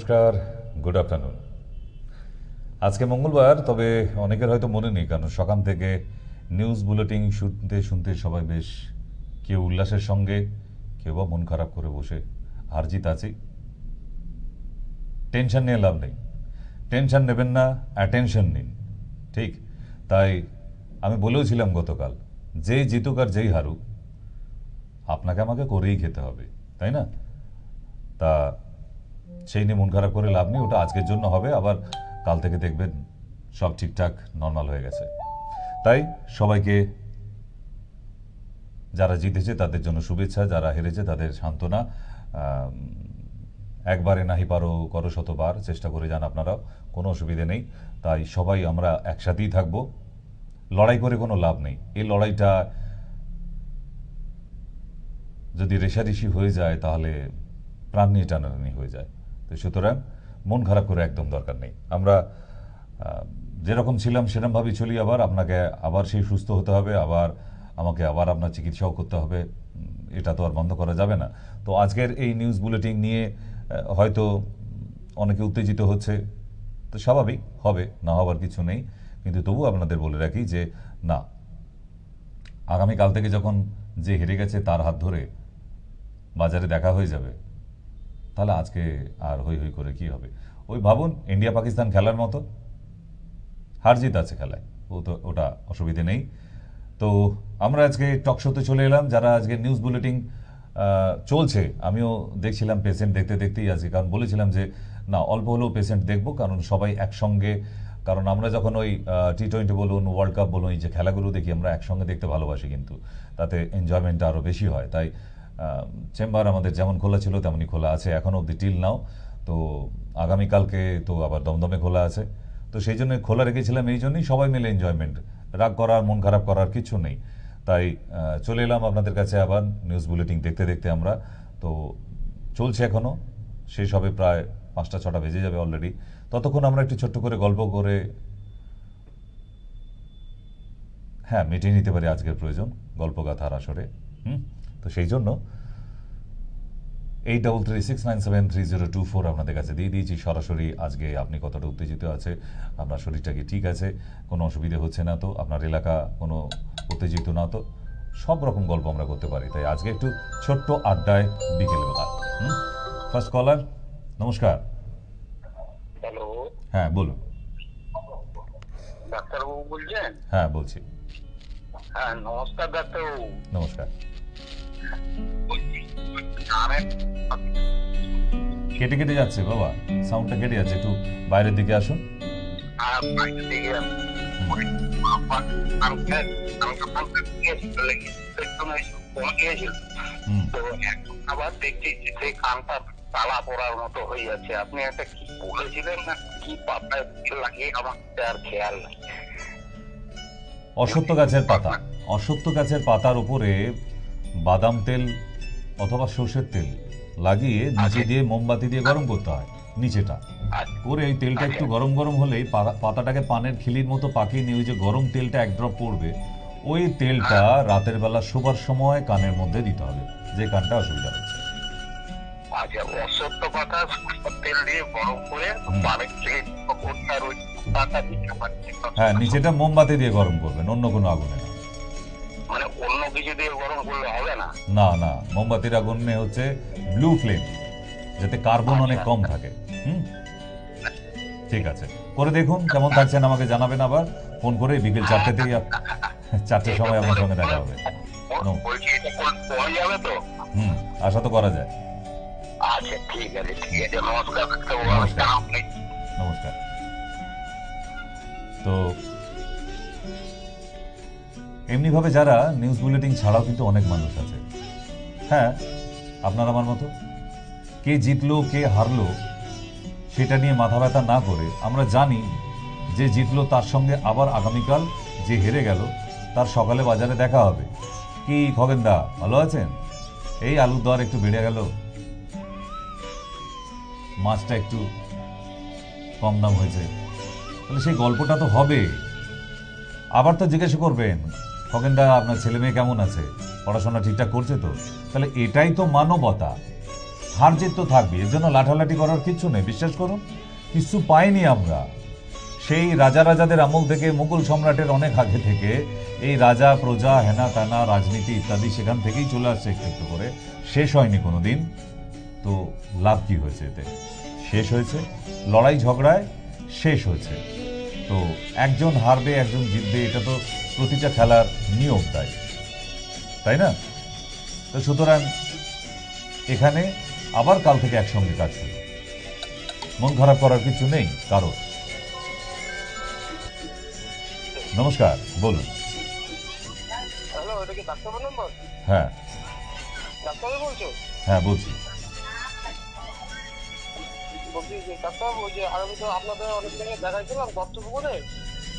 নমস্কার, good afternoon. আজকে মঙ্গলবার, তবে অনেকের হয়তো মনে নেই, কারণ সকাল থেকে নিউজ বুলেটিন শুনতে শুনতে সবাই বেশ কেউ উল্লাসের সঙ্গে, কেউ বা মন খারাপ করে বসে। হার জিত আছেই, টেনশন নিয়ে লাভ নেই। টেনশন নেবেন না, অ্যাটেনশন নিন। ঠিক তাই আমি বলেওছিলাম গতকাল, যে জিতুক আর যেই হারুক, আপনাকে আমাকে করেই খেতে হবে, তাই না? তা সেই নিয়ে মন খারাপ করে লাভ নেই, ওটা আজকের জন্য হবে, আবার কাল থেকে দেখবেন সব ঠিকঠাক নর্মাল হয়ে গেছে। তাই সবাইকে, যারা জিতেছে তাদের জন্য শুভেচ্ছা, যারা হেরেছে তাদের সান্ত্বনা। একবারে নাহি পারো করো শতবার, চেষ্টা করে যান আপনারাও, কোনো অসুবিধে নেই। তাই সবাই আমরা একসাথেই থাকবো। লড়াই করে কোনো লাভ নেই। এই লড়াইটা যদি রেষারেষি হয়ে যায় তাহলে প্রাণ নিয়ে টানাটানি হয়ে যায়। তো সুতরাং মন খারাপ করে একদম দরকার নেই। আমরা যেরকম ছিলাম সেরকমভাবেই চলি। আবার আপনাকে আবার সেই সুস্থ হতে হবে, আবার আমাকে আবার আপনার চিকিৎসাও করতে হবে, এটা তো আর বন্ধ করা যাবে না। তো আজকের এই নিউজ বুলেটিন নিয়ে হয়তো অনেকে উত্তেজিত হচ্ছে, তো স্বাভাবিক, হবে, না হওয়ার কিছু নেই। কিন্তু তবু আপনাদের বলে রাখি যে না, আগামীকাল থেকে যখন যে হেরে গেছে তার হাত ধরে বাজারে দেখা হয়ে যাবে, তাহলে আজকে আর হই হই করে কি হবে? ওই ভাবুন, ইন্ডিয়া পাকিস্তান খেলার মতো, হার জিত আছে খেলায়, ওটা অসুবিধে নেই। তো আমরা আজকে টক শোতে চলে এলাম। যারা আজকে নিউজ বুলেটিন চলছে, আমিও দেখছিলাম পেশেন্ট দেখতে দেখতেই আজকে, কারণ বলেছিলাম যে না, অল্প হলেও পেশেন্ট দেখবো, কারণ সবাই একসঙ্গে, কারণ আমরা যখন ওই টি-20 বলুন, ওয়ার্ল্ড কাপ বলুন, এই যে খেলাগুলো দেখি আমরা একসঙ্গে দেখতে ভালোবাসি, কিন্তু তাতে এনজয়মেন্টটা আরও বেশি হয়। তাই চেম্বার আমাদের যেমন খোলা ছিল তেমনই খোলা আছে এখনও অব্দি, টিল নাও। তো আগামীকালকে তো আবার দমদমে খোলা আছে, তো সেই জন্য খোলা রেখেছিলাম, এই জন্যই সবাই মিলে এনজয়মেন্ট, রাগ করার, মন খারাপ করার কিছু নেই। তাই চলে এলাম আপনাদের কাছে আবার নিউজ বুলেটিন দেখতে দেখতে আমরা। তো চলছে এখনও, শেষ হবে প্রায় 5টা-6টা বেজে যাবে অলরেডি। ততক্ষণ আমরা একটু ছোট্ট করে গল্প করে মিটিয়ে নিতে পারি আজকের প্রয়োজন গল্পগাথার আসরে। তো সেই জন্য 8336973024 আপনাদের কাছে দিয়ে দিয়েছি সরাসরি। আজকে আপনি কতটা উত্তেজিত আছে, আপনার শরীরটা কি ঠিক আছে, কোনো অসুবিধে হচ্ছে না তো, আপনার এলাকা কোনো উত্তেজিত না তো, সব রকম গল্প আমরা করতে পারি। তাই আজকে একটু ছোট্ট আড্ডায় বিকেলবেলা। ফার্স্ট কলার, নমস্কার। হ্যালো, হ্যাঁ বলুন। ডাক্তারবাবু বলছেন? হ্যাঁ বলছি। হ্যাঁ নমস্কার ডাক্তারবাবু। নমস্কার। কেটে কেটে যাচ্ছে বাবা, সাউন্ডটা কেটে যাচ্ছে, একটু বাইরের দিকে আসুন। আবার দেখছি সেই কানটা তালা পড়ার মতো হয়ে যাচ্ছে। আপনি একটা কি বলেছিলেন না, কি পাতায় লাগিয়ে আমার আর খেয়াল নাই। অশ্বত্থ গাছের পাতা, অশ্বত্থ গাছের পাতার উপরে বাদাম তেল অথবা সর্ষের তেল লাগিয়ে নিচে দিয়ে মোমবাতি দিয়ে গরম করতে হয়, নিচেটা করে এই তেলটা একটু গরম গরম হলেই পাতাটাকে পানের খিলির মতো পাকিয়ে নিয়ে ওই যে গরম তেলটা এক ড্রপ পড়বে, ওই তেলটা রাতের বেলা শোবার সময় কানের মধ্যে দিতে হবে, যে কানটা অসুবিধা হচ্ছে। হ্যাঁ, নিচেটা মোমবাতি দিয়ে গরম করবেন, অন্য কোনো আগুনে না। মানে অন্য কিছু দিয়ে গরম করলে হবে না? না না, মোমবাতির আগুনে হচ্ছে ব্লু ফ্লেম, যাতে কার্বন অনেক কম থাকে। ঠিক আছে, করে দেখুন কেমন থাকছেন, আমাকে জানাবেন আবার ফোন করে। বিকেল 4টে থেকে 4টের সময় আপনার সঙ্গে দেখা হবে। আশা তো করা যায়। আচ্ছা ঠিক আছে, ঠিক আছে, নমস্কার। নমস্কার। তো এমনিভাবে যারা নিউজ বুলেটিন ছাড়াও কিন্তু অনেক মানুষ আছে, হ্যাঁ আপনার আমার মতো, কে জিতলো কে হারলো সেটা নিয়ে মাথা ব্যথা না করে, আমরা জানি যে জিতলো তার সঙ্গে আবার আগামীকাল যে হেরে গেল তার সকালে বাজারে দেখা হবে। কি খগেনদা, ভালো আছেন? এই আলুর দর একটু বেড়ে গেল, মাছটা একটু কম দাম হয়েছে, তাহলে সেই গল্পটা তো হবে। আবার তো জিজ্ঞাসা করবেন, খগেনদা আপনার ছেলে মেয়ে কেমন আছে, পড়াশোনা ঠিকঠাক করছে তো? তাহলে এটাই তো মানবতা। হার জিত তো থাকবে, এর জন্য লাঠালাঠি করার কিছু নেই। বিশ্বাস করুন, কিছু পাইনি আমরা। সেই রাজাদের আমল থেকে, মুঘল সম্রাটের অনেক আগে থেকে এই রাজা প্রজা হেনা তেনা রাজনীতি ইত্যাদি সেখান থেকেই চলে আসছে একটু একটু করে, শেষ হয়নি কোনোদিন। তো লাভ কি হয়েছে এতে? শেষ হয়েছে লড়াই ঝগড়ায়, শেষ হয়েছে। তো একজন হারবে একজন জিতবে, এটা তো প্রতিটা খেলার নিয়ম, তাই না? তো সুতরাং এখানে আবার কাল থেকে একসঙ্গে কাজ শুরু, মন খারাপ করার কিছু নেই কারণ। নমস্কার, বলুন। হ্যালো, এটা কি ডাক্তার নম্বর? হ্যাঁ ডাক্তার বলছো? হ্যাঁ বলছি। বলছি যে ডাক্তারবাবু, ওই যে আমি তো আপনাদের অনেক জায়গায় দেখাইছিলাম দত্তপুকুরে,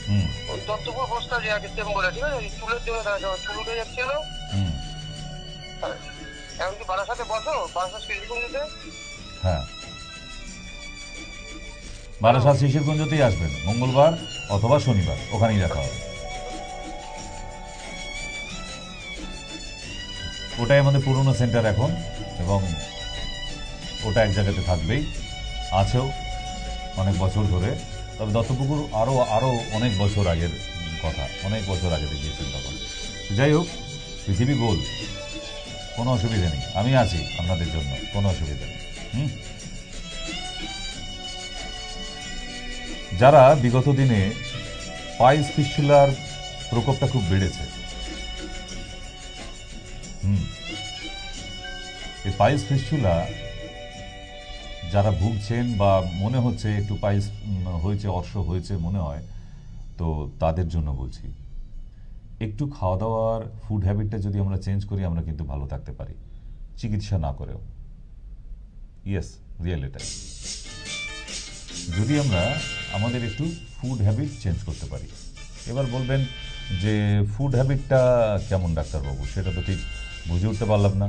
হুম ওই দত্তপুর বসটা যে আগে চেম্বরে, ঠিক আছে, চুলের জন্য দেখাচ্ছিল, চুল উঠে যাচ্ছিল। হুম এখন কি বারার সাথে বসো, বারাসাত শিশুকুঞ্জতে? হ্যাঁ, বারাসাত শিশিরগঞ্জতেই আসবেন মঙ্গলবার অথবা শনিবার, ওখানেই দেখা হবে। ওটাই আমাদের পুরনো সেন্টার এখন, এবং ওটা এক জায়গাতে থাকবেই, আছেও অনেক বছর ধরে। তবে দত্তপুকুর আরও অনেক বছর আগের কথা, অনেক বছর আগে দেখিয়েছেন তখন। যাই হোক, পৃথিবী গোল, কোনো অসুবিধা নেই, আমি আছি আপনাদের জন্য, কোনো অসুবিধা নেই। যারা বিগত দিনে পাইলস ফিস্টুলার প্রকোপটা খুব বেড়েছে, এই পাইলস ফিস্টুলা যারা ভুগছেন বা মনে হচ্ছে একটু পাইলস হয়েছে, অর্শ হয়েছে মনে হয়, তো তাদের জন্য বলছি, একটু খাওয়া দাওয়ার ফুড হ্যাবিটটা যদি আমরা চেঞ্জ করি, আমরা কিন্তু ভালো থাকতে পারি চিকিৎসা না করেও। ইয়েস, রিয়েল এটাই। যদি আমরা আমাদের একটু ফুড হ্যাবিট চেঞ্জ করতে পারি। এবার বলবেন যে ফুড হ্যাবিটটা কেমন ডাক্তারবাবু, সেটা তো ঠিক বুঝে উঠতে পারলাম না,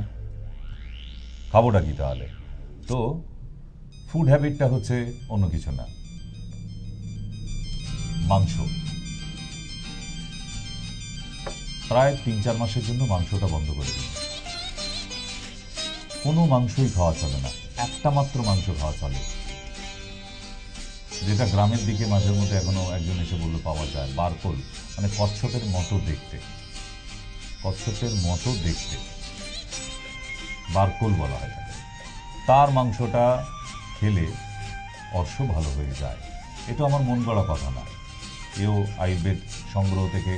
খাবোটা কি তাহলে? তো ফুড হ্যাবিটটা হচ্ছে অন্য কিছু না, মাংস। প্রায় 3-4 মাসের জন্য মাংসটা বন্ধ করে দিন। কোনো মাংসই খাওয়া চলে না, একটা মাত্র মাংস খাওয়া চলে, যেটা গ্রামের দিকে মাঝের মধ্যে এখনো একজন এসে বললো পাওয়া যায়, বারকোল, মানে কচ্ছপের মতো দেখতে, কচ্ছপের মতো দেখতে বারকোল বলা হয় তাকে। তার মাংসটা খেলে অর্শ ভালো হয়ে যায়। এটা আমার মন গড়া কথা না, এও আয়ুর্বেদ সংগ্রহ থেকে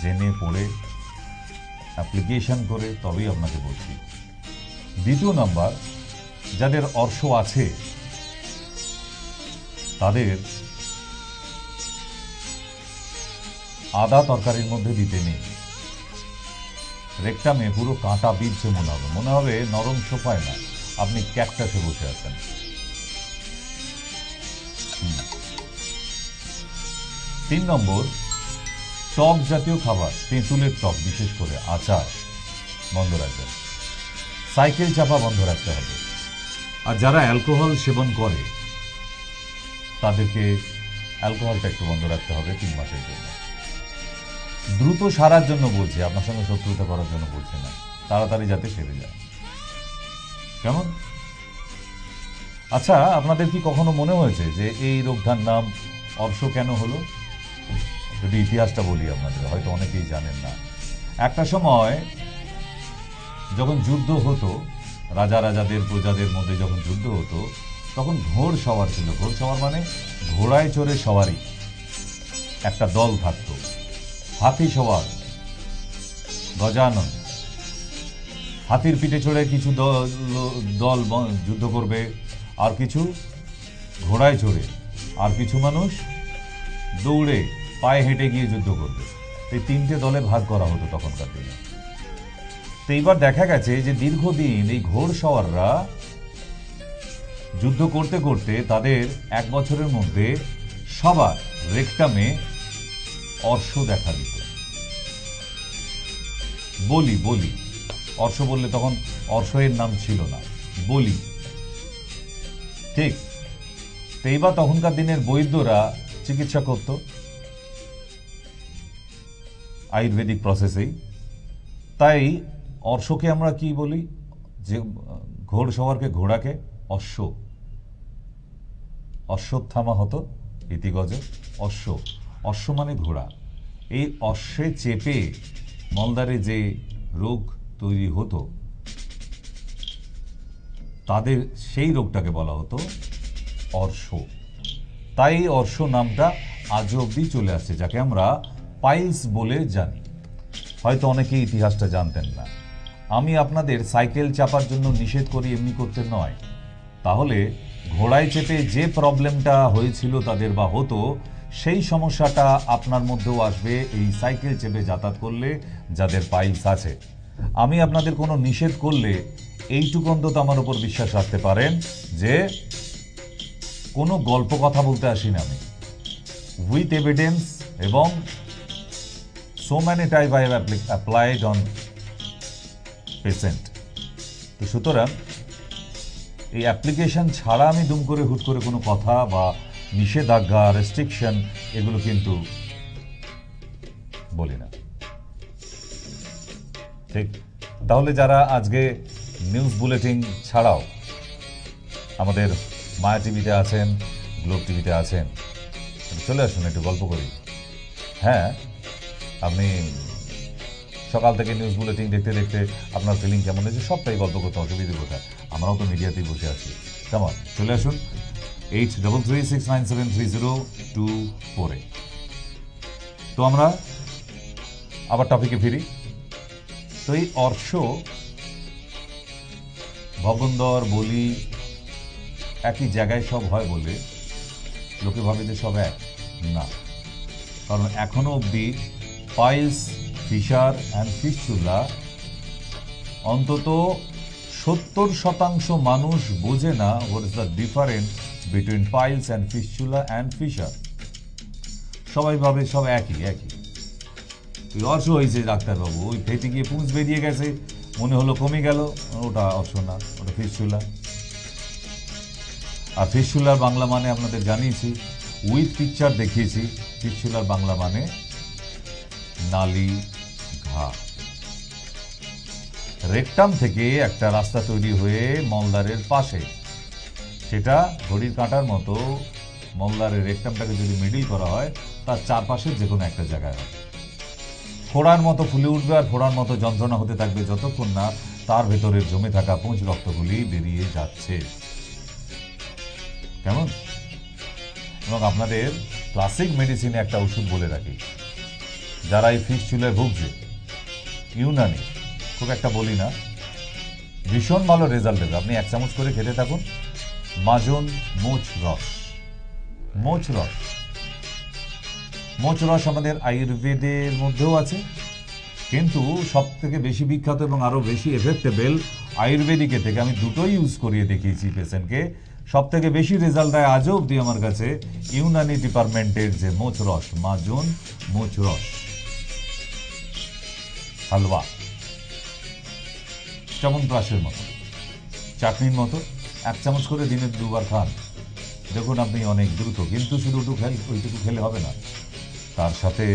জেনে পড়ে অ্যাপ্লিকেশন করে তবেই আপনাকে বলছি। দ্বিতীয় নাম্বার, যাদের অর্শ আছে তাদের আদা তরকারির মধ্যে দিতে নেই। রেকটামে পুরো কাঁটা বিঁধছে মনে হবে নরম সোফায় না, আপনি ক্যাকটাসে বসে আছেন। 3 নম্বর, টক জাতীয় খাবার, তেঁতুলের টক বিশেষ করে, আচার বন্ধ রাখবেন। সাইকেল চাপা বন্ধ রাখতে হবে। আর যারা অ্যালকোহল সেবন করে তাদেরকে অ্যালকোহলটা একটু বন্ধ রাখতে হবে 3 মাসের জন্য। দ্রুত সারার জন্য বলছি, আপনার সঙ্গে শত্রুতা করার জন্য বলছি না, তাড়াতাড়ি যাতে সেরে যায়। কেমন? আচ্ছা, আপনাদের কি কখনো মনে হয়েছে যে এই রোগটার নাম অর্শ কেন হলো? যদি ইতিহাসটা বলি আপনাদের, হয়তো অনেকেই জানেন না। একটা সময় যখন যুদ্ধ হতো, রাজাদের প্রজাদের মধ্যে যখন যুদ্ধ হতো, তখন ঘোড় সওয়ার ছিল। ঘোড় সওয়ার মানে ঘোড়ায় চড়ে সওয়ারি একটা দল থাকতো। হাতি সওয়ার গজানন, হাতির পিঠে চড়ে কিছু দল যুদ্ধ করবে, আর কিছু ঘোড়ায় চড়ে, আর কিছু মানুষ দৌড়ে পায়ে হেঁটে গিয়ে যুদ্ধ করবে। এই 3টে দলে ভাগ করা হতো তখনকার দিনে। তো এইবার দেখা গেছে যে দীর্ঘদিন এই ঘোড় সওয়াররা যুদ্ধ করতে করতে তাদের 1 বছরের মধ্যে সবার রেকটামে অর্শ দেখা দিত। বলি অর্শ বললে তখন অর্শের নাম ছিল না, বলি, ঠিক? তো এইবার তখনকার দিনের বৈদ্যরা চিকিৎসা করত আয়ুর্বেদিক প্রসেসেই। তাই অর্শকে আমরা কি বলি, যে ঘোড়সওয়ারকে ঘোড়াকে অশ্ব, অশ্বত্থামা হতো ইতিগজ অশ্ব, অশ্ব মানে ঘোড়া। এই অশ্বে চেপে মলদারে যে রোগ তৈরি হতো তাদের সেই রোগটাকে বলা হতো অর্শ। তাই অর্শ নামটা আজও অবধি চলে আসছে, যাকে আমরা পাইলস বলে জানি। হয়তো অনেকে ইতিহাসটা জানতেন না। আমি আপনাদের সাইকেল চাপার জন্য নিষেধ করি এমনি করতে নয়। তাহলে ঘোড়ায় চেপে যে প্রবলেমটা হয়েছিল তাদের বা হতো, সেই সমস্যাটা আপনার মধ্যেও আসবে এই সাইকেল চেপে যাতায়াত করলে যাদের পাইলস আছে। আমি আপনাদের কোনো নিষেধ করলে এইটুকু অন্তত আমার উপর বিশ্বাস রাখতে পারেন যে কোনো গল্প কথা বলতে আসি না আমি, উইথ এভিডেন্স, এবং so many times I have applied on patient। তো সুতরাং এই অ্যাপ্লিকেশন ছাড়া আমি দুম করে হুট করে কোনো কথা বা নিষেধাজ্ঞা, রেস্ট্রিকশন এগুলো কিন্তু বলি না, ঠিক? তাহলে যারা আজকে নিউজ বুলেটিন ছাড়াও আমাদের মায়া টিভিতে আছেন, গ্লোব টিভিতে আছেন, চলে আসুন একটু গল্প করি। হ্যাঁ, আপনি সকাল থেকে নিউজ বুলেটিন দেখতে দেখতে আপনার ফিলিং কেমন হয়েছে সবটাই গল্প করতে অসুবিধে কোথায়, আমরাও তো মিডিয়াতেই বসে আছি। কেমন, চলে আসুন 8336973024। তো আমরা আবার টপিকে ফিরি। তো এই অর্শ, ভগন্দর, বলি একই জায়গায় সব হয় বলে লোকে ভাবে যে সব এক না, কারণ এখনো অবধি পাইলস, ফিশার অ্যান্ড ফিস্টুলা অন্তত 70% মানুষ বোঝে না what is the difference between piles and fistula and fissure. সবাই ভাবে সব একই একই। ওই অর্শ হয়েছে ডাক্তারবাবু, ওই ফেটে গিয়ে পুঁজ বেরিয়ে গেছে, মনে হলো কমে গেল, ওটা অর্শ না, ওটা ফিস্টুলা। আর ফিস্টুলার বাংলা মানে আপনাদের জানিয়েছি, উইথ পিকচার দেখিয়েছি। ফিস্টুলার বাংলা মানে নালী, ঘা। রেকটাম থেকে একটা রাস্তা তৈরি হয়ে মলদারের পাশে, সেটা ঘড়ির কাঁটার মতো মলদারের রেকটামটাকে যদি মিডিল করা হয়, তার চারপাশের যে কোনো একটা জায়গায় হয়। ফোড়ার মতো ফুলে উঠবে আর ফোড়ার মতো যন্ত্রণা হতে থাকবে যতক্ষণ না তার ভেতরে জমে থাকা পুঁজ রক্তগুলি বেরিয়ে যাচ্ছে। কেমন? এবং আপনাদের ক্লাসিক মেডিসিনে একটা ওষুধ বলে রাখি, যারা এই ফিস্টুলায় ভুগছে, ইউনানি, খুব একটা বলি না, ভীষণ ভালো রেজাল্ট দেবে। আপনি 1 চামচ করে খেতে থাকুন। মাজন মোচ রস। মোচ রস, মোচ রস আমাদের আয়ুর্বেদের মধ্যেও আছে, কিন্তু সব থেকে বেশি বিখ্যাত এবং আরো বেশি এফেক্টেবল আয়ুর্বেদিকে থেকে আমি দুটোই ইউজ করিয়ে দেখিয়েছি পেশেন্টকে। সব থেকে বেশি রেজাল্ট দেয় আজও অব্দি আমার কাছে ইউনানি ডিপার্টমেন্টের যে মোচ রস, মাজন মোচ রস হালুয়া, চ্যবনপ্রাশের মতো, চাটনির মতো 1 চামচ করে দিনে 2 বার খান, দেখুন আপনি অনেক দ্রুত। কিন্তু শুধু ওইটুকু খেলে হবে না, তার সাথে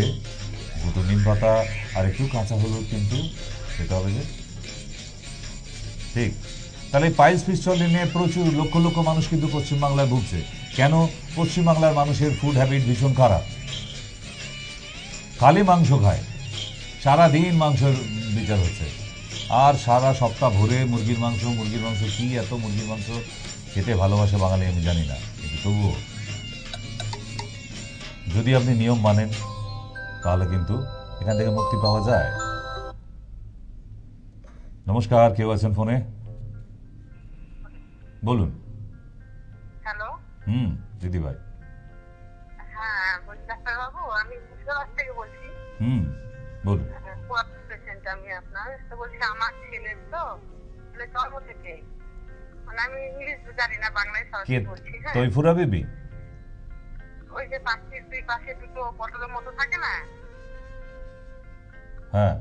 দুটো নিম পাতা আর একটু কাঁচা হলুদ কিন্তু খেতে হবে যে, ঠিক? তাহলে পাইলস ফিস্টুলা নিয়ে প্রচুর লক্ষ লক্ষ মানুষ কিন্তু পশ্চিমবাংলায় ভুগছে। কেন? পশ্চিমবাংলার মানুষের ফুড হ্যাবিট ভীষণ খারাপ, খালি মাংস খায়, সারাদিন মাংসের বিচার হচ্ছে, আর সারা সপ্তাহ ভরে মুরগির মাংস। মুরগির মাংস কি এত মুরগির মাংস খেতে ভালোবাসে বাঙালি আমি জানি না, কিন্তু তবুও যদি আপনি নিয়ম মানেন তাহলে কিন্তু এখান থেকে মুক্তি পাওয়া যায়। নমস্কার, কেউ আছেন ফোনে? বলুন। হ্যালো। দিদি ভাই। হ্যাঁ, বলছি ডাক্তারবাবু, আমি মুর্শিদাবাদ থেকে বলছি। বলুন। পেশেন্ট আমি আপনার। তো বলছি আমার ছেলের তো জন্ম থেকে, মানে আমি ইংলিশ জানি না, বাংলায় সরাসরি বলছি। হ্যাঁ, তৈফুরা বিবি? ওই যে পাশে দুটো পটলের মতো থাকে না? হ্যাঁ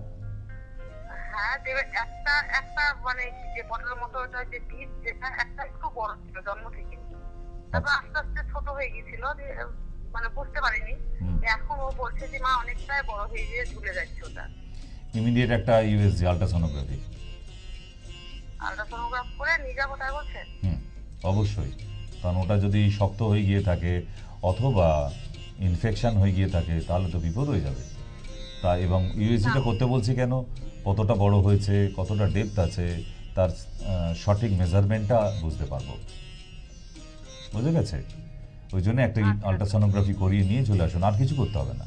হ্যাঁ, একটা মানে যে পটলের মতো ওটা যে বীজ, যেটা একটা একটু বড় ছিল জন্ম থেকে, তারপর আস্তে আস্তে ছোট হয়ে গেছিল, মানে বুঝতে পারিনি। এখন ও বলছে যে মা অনেকটাই বড় হয়ে গিয়ে ঝুলে যাচ্ছে ওটা। ইমিডিয়েট একটা ইউএসজি আল্ট্রাসোনোগ্রাফি। আল্ট্রাসোনোগ্রাফ করে নিয়ে যাবো তাই বলছেন? অবশ্যই, কারণ ওটা যদি শক্ত হয়ে গিয়ে থাকে অথবা ইনফেকশন হয়ে গিয়ে থাকে তাহলে তো বিপদ হয়ে যাবে। তা এবং ইউএসজিটা করতে বলছি কেন, কতটা বড় হয়েছে, কতটা ডেপথ আছে, তার সঠিক মেজারমেন্টটা বুঝতে পারবো। বুঝে গেছে? ওই জন্য একটা আল্ট্রাসোনোগ্রাফি করিয়ে নিয়ে চলে আসুন, আর কিছু করতে হবে না,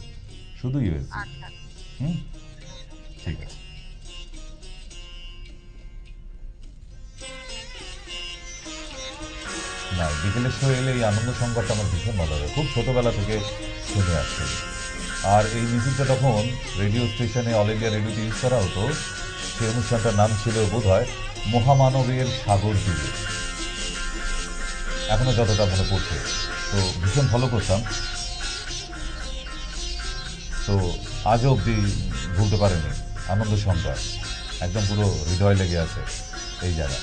শুধু ইউএসজি। আচ্ছা ঠিক আছে। না, বিকেলের সময় এলে এই আনন্দ সংবাদটা আমার ভীষণ ভালো লাগে, খুব ছোটবেলা থেকে শুনে আসছে। আর এই মিউজিকটা তখন রেডিও স্টেশনে, অল ইন্ডিয়া রেডিওতে ইউজ করা হতো। সেই অনুষ্ঠানটার নাম ছিল বোধহয় মহামানবের সাগর দ্বীপে, এখনো যতটা মনে পড়ছে। তো ভীষণ ফলো করতাম, তো আজও অবধি ভুলতে পারেনি। আনন্দ সংবাদ একদম পুরো হৃদয় লেগে আছে এই জায়গা।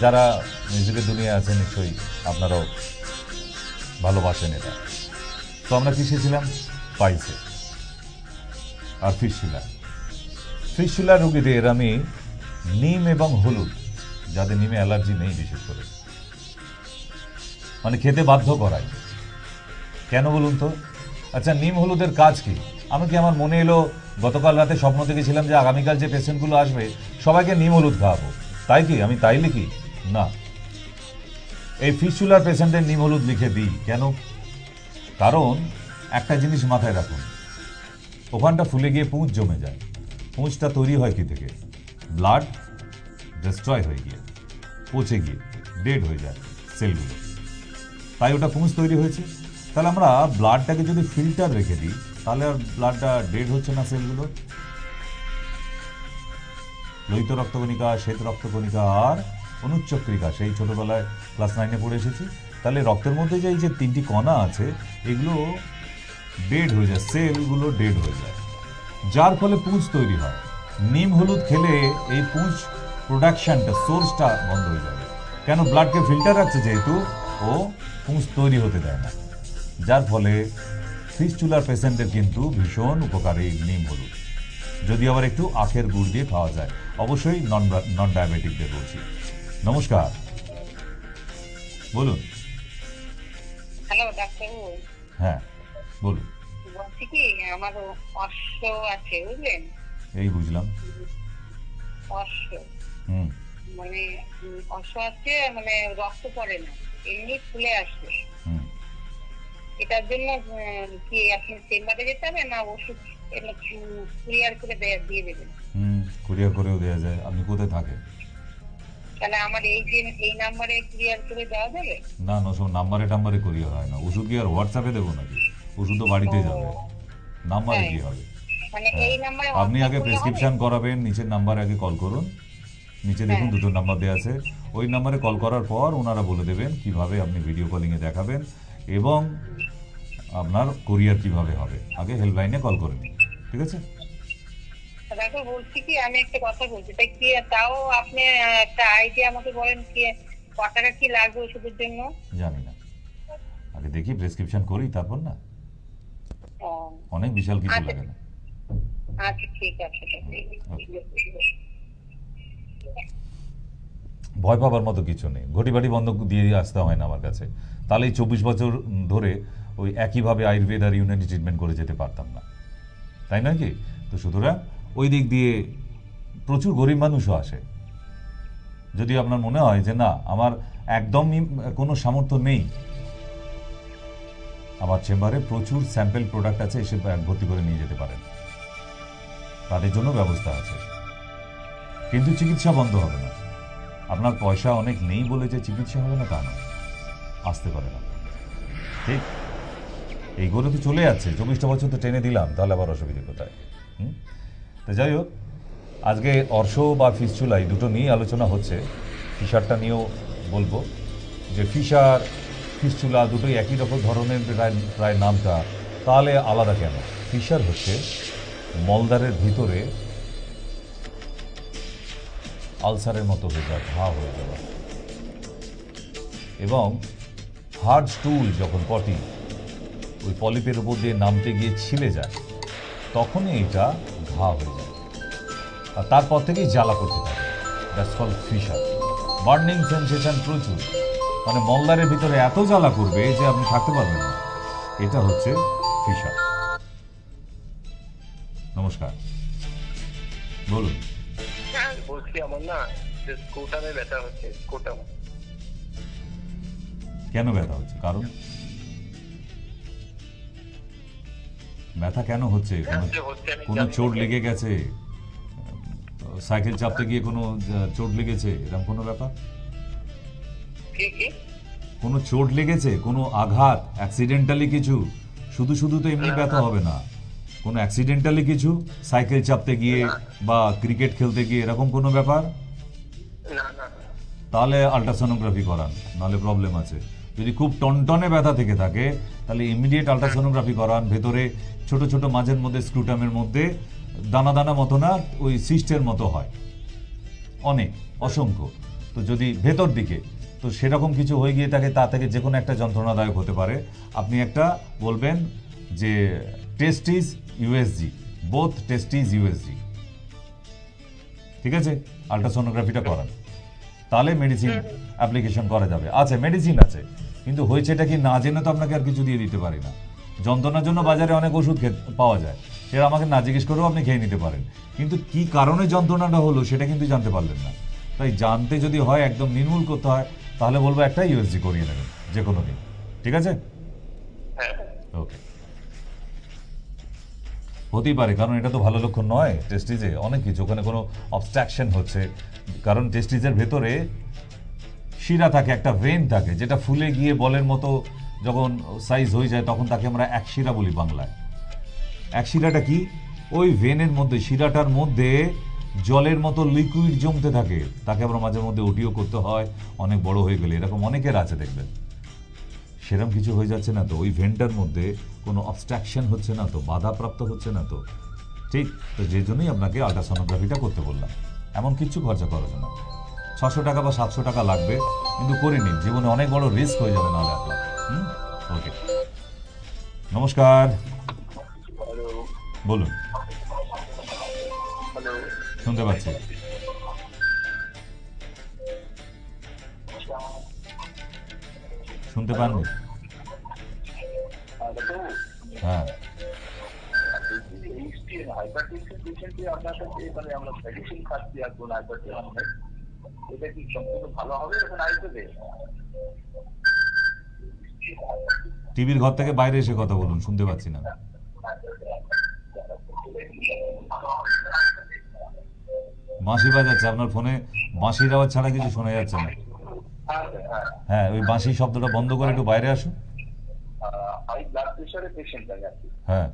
যারা মিউজিকের দুনিয়া আছে নিশ্চয়ই আপনারাও ভালোবাসেন এটা। তো আমরা কিসেছিলাম? পাইছে আর ফিস্টুলা রোগীদের আমি নিম এবং হলুদ, যাদের নিমে অ্যালার্জি নেই বিশেষ করে, মানে খেতে বাধ্য করাই। কেন বলুন তো? আচ্ছা, নিম হলুদের কাজ কি? আমি কি, আমার মনে এলো গতকাল রাতে স্বপ্ন দেখেছিলাম যে আগামীকাল যে পেশেন্টগুলো আসবে সবাইকে নিম হলুদ খাওয়াবো, তাই কি? আমি তাই লিখি না। এই ফিস্টুলার পেশেন্টের নিম হলুদ লিখে দিই কেন? কারণ একটা জিনিস মাথায় রাখুন, ওখানটা ফুলে গিয়ে পুঁজ জমে যায়। পুঁজটা তৈরি হয় কি থেকে? ব্লাড ডিস্ট্রয় হয়ে গিয়ে, পচে গিয়ে ডেড হয়ে যায় সেলগুলো, তাই ওটা পুঁজ তৈরি হয়েছে। তাহলে আমরা ব্লাডটাকে যদি ফিল্টার রেখে দিই তাহলে আর ব্লাডটা ডেড হচ্ছে না সেলগুলো। লোহিত রক্তকণিকা, শ্বেত রক্তকণিকা আর অনুচ্চক্রিকা, সেই ছোটবেলায় ক্লাস 9-এ পড়ে এসেছি। তাহলে রক্তের মধ্যে যে এই যে 3টি কণা আছে এগুলো ডেড হয়ে যায়, সেলগুলো ডেড হয়ে যায়, যার ফলে পুঁজ তৈরি হয়। নিম হলুদ খেলে এই পুঁজ প্রোডাকশনটা, সোর্সটা বন্ধ হয়ে যাবে। কেন? ব্লাডকে ফিল্টার রাখছে যেহেতু, ও পুঁজ তৈরি হতে দেয় না, যার ফলে ফিস্টুলার পেশেন্টের কিন্তু ভীষণ উপকারী নিম হলুদ। যদি আবার একটু আখের গুড় দিয়ে খাওয়া যায়, অবশ্যই নন ডায়াবেটিকদের বলছি। নমস্কার, বলুন। হ্যালো ডাক্তারবাবু। হ্যাঁ বলুন। বলছি কি, আমার অশ্ব আছে বুঝলেন? এই বুঝলাম। অশ্ব হুম। মানে অশ্ব আছে, মানে রক্ত পড়ে না, এমনি ফুলে আসবে। হুম। এটার জন্য কি আপনি চেম্বারে যেতে হবে না ওষুধ কুরিয়ার করে দিয়ে দেবেন? কুরিয়ার করেও দেওয়া যায়। আপনি কোথায় থাকেন? তাহলে আমার এই নাম্বারে কুরিয়ার করে দেওয়া যাবে? না না, সব নাম্বারে টাম্বারে কুরিয়ার হয় না। ওষুধ কি আর হোয়াটসঅ্যাপে দেবো নাকি? ওষুধ তো বাড়িতে যাবে, নাম্বারে কি হবে? মানে এই নাম্বারে আপনি আগে প্রেসক্রিপশন করাবেন, নিচের নাম্বারে আগে কল করুন। নিচে দেখুন দুটো নাম্বার দেওয়া আছে, ওই নাম্বারে কল করার পর ওনারা বলে দেবেন কিভাবে আপনি ভিডিও কলিংয়ে দেখাবেন এবং আপনার কুরিয়ার কিভাবে হবে। আগে হেল্পলাইনে কল করে নিন, ঠিক আছে? দেখো বলছি কি, আমি একটা কথা বলছি, তাই কি তাও আপনি একটা আইডিয়া আমাকে বলেন কি কত টাকা কি লাগবে ওষুধের জন্য? জানি না, আগে দেখি প্রেসক্রিপশন করি তারপর না। অনেক বিশাল কিছু লাগে না। আচ্ছা ঠিক আছে। ভয় পাবার মতো কিছু নেই, ঘটি বাড়ি বন্ধ দিয়ে আসতে হয় না আমার কাছে, তাহলে এই 24 বছর ধরে ওই একইভাবে আয়ুর্বেদ আর ইউনানি ট্রিটমেন্ট করে যেতে পারতাম না, তাই নয় কি? তো সুতরাং ওই দিক দিয়ে প্রচুর গরিব মানুষও আসে। যদি আপনার মনে হয় যে না আমার একদমই কোনো সামর্থ্য নেই, আমার চেম্বারে প্রচুর স্যাম্পল প্রোডাক্ট আছে, এসে ভর্তি করে নিয়ে যেতে পারেন, তাদের জন্য ব্যবস্থা আছে। কিন্তু চিকিৎসা বন্ধ হবে না। আপনার পয়সা অনেক নেই বলে যে চিকিৎসা হবে না তা না, আসতে পারে না, ঠিক? এইগুলো তো চলে যাচ্ছে, 24টা বছর তো টেনে দিলাম, তাহলে আবার অসুবিধা কোথায়? তো যাই হোক, আজকে অর্শ বা ফিস্টুলা এই দুটো নিয়েই আলোচনা হচ্ছে। ফিশারটা নিয়েও বলবো যে ফিশার ফিস্টুলা দুটোই একই রকম ধরনের প্রায় নামটা, তাহলে আলাদা কেন? ফিশার হচ্ছে মলদ্বারের ভিতরে আলসারের মতো হয়ে যাওয়া, ঘা হয়ে যাওয়া, এবং হার্ড স্টুল যখন পটি ওই পলিপের উপর দিয়ে নামতে গিয়ে ছিলে যায়, তখনই এটা ঘা হয়ে যায়, আর তারপর থেকেই জ্বালা করতে থাকে। That's called fissure. Burning sensation প্রচুর, মানে মলদারের ভিতরে এত জ্বালা করবে যে আপনি থাকতে পারবেন না। এটা হচ্ছে ফিশার। নমস্কার, বলুন। বলছি আমার না স্কুটারে ব্যথা হচ্ছে, স্কুটার। কেন ব্যথা হচ্ছে? কারণ ব্যথা কেন হচ্ছে? কোনো চোট লেগে গেছে? সাইকেল চাপতে গিয়ে কোনো চোট লেগেছে, এরকম কোনো ব্যাপার? কোনো চোট লেগেছে, কোনো আঘাত, অ্যাক্সিডেন্টালি কিছু? শুধু শুধু তো এমনি ব্যথা হবে না, কোনো অ্যাক্সিডেন্টালি কিছু, সাইকেল চাপতে গিয়ে বা ক্রিকেট খেলতে গিয়ে এরকম কোনো ব্যাপার? তাহলে আল্ট্রাসোনোগ্রাফি করান, নাহলে প্রবলেম আছে। যদি খুব টনটনে ব্যথা থেকে থাকে তাহলে ইমিডিয়েট আল্ট্রাসোনোগ্রাফি করান। ভেতরে ছোট ছোট মাঝের মধ্যে স্ক্রুটামের মধ্যে দানা দানা মতো না, ওই সিস্টের মতো হয় অনেক, অসংখ্য। তো যদি ভেতর দিকে তো সেরকম কিছু হয়ে গিয়ে থাকে, তা থেকে যে কোনো একটা যন্ত্রণাদায়ক হতে পারে। আপনি একটা বলবেন যে টেস্টিস ইউএসজি, বোথ টেস্টিস ইউএসজি, ঠিক আছে? আল্ট্রাসোনোগ্রাফিটা করান, তাহলে মেডিসিন অ্যাপ্লিকেশন করা যাবে। আছে, মেডিসিন আছে, কিন্তু হয়েছেটা কি না জেনে তো আপনাকে আর কিছু দিয়ে দিতে পারি না। যন্ত্রণার জন্য বাজারে অনেক ওষুধ পাওয়া যায়, সেটা আমাকে না জিজ্ঞেস করেও আপনি খেয়ে নিতে পারেন, কিন্তু কি কারণে যন্ত্রণাটা হলো সেটা কিন্তু জানতে পারলেন না। তাই জানতে যদি হয়, একদম নির্মূল করতে হয়, তাহলে বলবো একটা ইউএসজি করিয়ে নেবেন যে কোনো দিন, ঠিক আছে? ওকে, হতেই পারে, কারণ এটা তো ভালো লক্ষণ নয়। টেস্টিজে অনেক কিছু, ওখানে কোনো অবস্ট্রাকশন হচ্ছে, কারণ টেস্টিজের ভেতরে শিরা থাকে, একটা ভেন থাকে, যেটা ফুলে গিয়ে বলের মতো যখন সাইজ হয়ে যায় তখন তাকে আমরা একশিরা বলি বাংলায়। একশিরাটা কি? ওই ভেনের মধ্যে, শিরাটার মধ্যে জলের মতো লিকুইড জমতে থাকে, তাকে আমরা মাঝে মধ্যে ওটিও করতে হয় অনেক বড় হয়ে গেলে। এরকম অনেকের আছে দেখবেন। সেরকম কিছু হয়ে যাচ্ছে না তো? ওই ভেনটার মধ্যে কোনো অবস্ট্রাকশন হচ্ছে না তো? বাধাপ্রাপ্ত হচ্ছে না তো? ঠিক, তো যে জন্যই আপনাকে আল্ট্রাসোনোগ্রাফিটা করতে বললাম। এমন কিছু খরচা করার জন্য 600 টাকা বা 700 টাকা লাগবে, কিন্তু করে নিন, জীবনে অনেক বড় রিস্ক হয়ে যাবে নাহলে আপনার। ওকে, নমস্কার, বলুন। শুনতে পাচ্ছি। শুনতে পাননি? হ্যাঁ, টিভির ঘর থেকে বাইরে এসে কথা বলুন, শুনতে পাচ্ছি না। বাঁশি বাজাচ্ছে আপনার ফোনে, বাঁশির আওয়াজ ছাড়া কিছু শোনা যাচ্ছে না। হ্যাঁ, ওই বাঁশি শব্দটা বন্ধ করে একটু বাইরে আসুন। হ্যাঁ,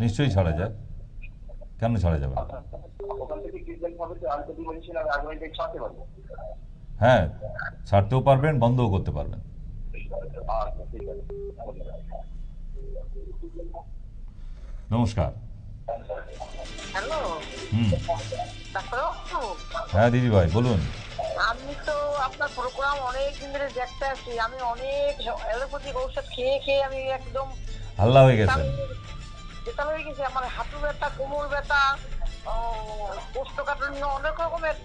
নিশ্চয়ই ছাড়া যায়, কেন ছাড়া যাবে? হ্যাঁ, ছাড়তেও পারবেন, বন্ধও করতে পারবেন। নমস্কার। হ্যালো, হ্যাঁ দিদি ভাই, বলুন। আমি তো আপনার প্রোগ্রাম অনেক দিন ধরে দেখতে আসছি। আমি অনেক অ্যালোপ্যাথিক ঔষধ খেয়ে খেয়ে আমি একদম হাল্লা হয়ে গেছেন। যেটা হয়ে গেছে, আমার হাঁটু ব্যথা, কোমর ব্যথা, কোষ্ঠকাঠিন্য, অনেক রকমের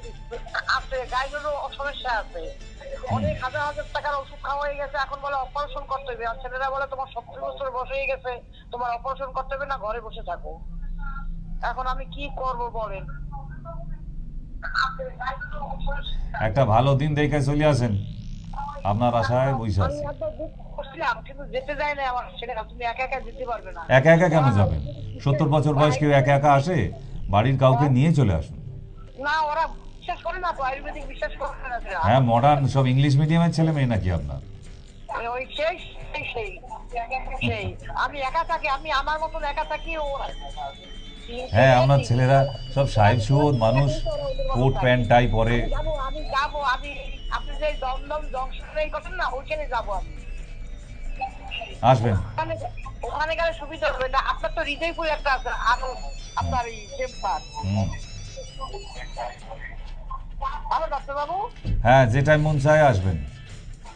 আছে, গাইলেরও সমস্যা আছে। অনেক হাজার হাজার টাকার ওষুধ খাওয়া হয়ে গেছে। এখন বলে অপারেশন করতে হবে, আর ছেলেরা বলে তোমার 70 বছর বয়স হয়ে গেছে, তোমার অপারেশন করতে হবে না, ঘরে বসে থাকো। এখন আমি কি করব বলেন? একটা ভালো দিন দেখে চলে আসেন, আপনার আশায় বসে আছি। কিন্তু যেতে যায় না আমার ছেলেরা, তুমি একা একা যেতে পারবে না। একা একা কেন যাবেন? 70 বছর বয়স কেউ একা একা আসে? বাড়ির কাউকে নিয়ে চলে আসুন। না, ওরা বিশ্বাস করে না তো, আয়ুর্বেদিক বিশ্বাস করে না। হ্যাঁ, মডার্ন সব ইংলিশ মিডিয়ামের ছেলে মেয়ে নাকি আপনার? ওই সেই সেই সেই আমি একা থাকি, আমি আমার মতন একা থাকি। ও হ্যাঁ, আপনার ছেলেরা সব সাহেব সুবোধ মানুষ, কোট প্যান্ট টাই পরে। আমি যাবো, আপনি যে দমদম জংশনে করেন না, ওইখানে যাবো আমি। আসবেন, ওখানে গেলে সুবিধা হবে না। আপনার তো হৃদয়পুর একটা আছে, আরো আপনার এই চেম্বার। হ্যালো ডাক্তার বাবু। হ্যাঁ, যে টাইম মন চায় আসবেন।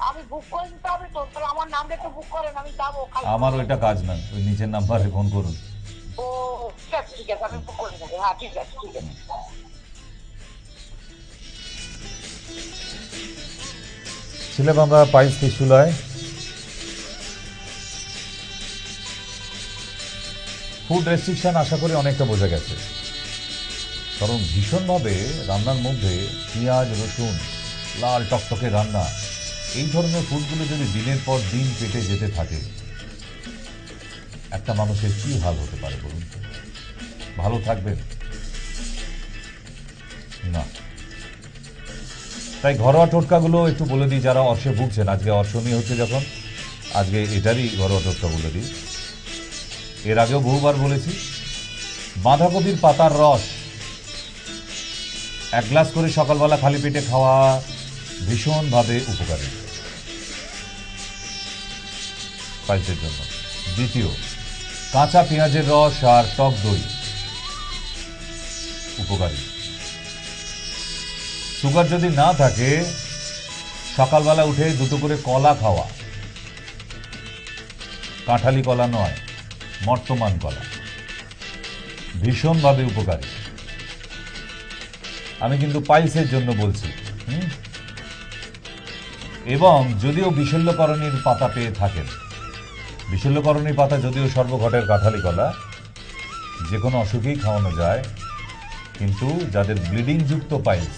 আমি বুক করে দিতে হবে তো, তাহলে আমার নামটা একটু বুক করেন, আমি যাবো। আমার ওইটা কাজ না, ওই নিচের নাম্বারে ফোন করুন। ও ঠিক আছে, আমি বুক করে দেবো। হ্যাঁ ঠিক আছে, ঠিক আছে। ছিলাম আমরা পাইলস ফিস্টুলায়। ফুড রেস্ট্রিকশন আশা করি অনেকটা বোঝা গেছে, কারণ ভীষণভাবে রান্নার মধ্যে পেঁয়াজ রসুন লাল টকটকে রান্না, এই ধরনের ফুডগুলো যদি দিনের পর দিন পেটে যেতে থাকে, একটা মানুষের কি হাল হতে পারে বলুন তো? ভালো থাকবেন না। তাই ঘরোয়া টোটকাগুলো একটু বলে দিই যারা অর্শে ভুগছেন। আজকে অর্শ নিয়ে হচ্ছে যখন, আজকে এটারই ঘরোয়া টোটকা বলে দিই। এর আগেও বহুবার বলেছি, বাঁধাকপির পাতার রস 1 গ্লাস করে সকালবেলা খালি পেটে খাওয়া ভীষণভাবে উপকারী পাইলসের জন্য। দ্বিতীয়, কাঁচা পেঁয়াজের রস আর টক দই উপকারী। সুগার যদি না থাকে, সকালবেলা উঠে 2টো করে কলা খাওয়া, কাঁঠালি কলা নয়, মর্তমান কলা, ভীষণভাবে উপকারী। আমি কিন্তু পাইলসের জন্য বলছি। এবং যদিও বিশল্যকরণীর পাতা পেয়ে থাকেন, বিশল্যকরণীর পাতা যদিও সর্বঘটের কাঁঠালি কলা, যে কোনো অসুখেই খাওয়ানো যায়, কিন্তু যাদের ব্লিডিং যুক্ত পাইলস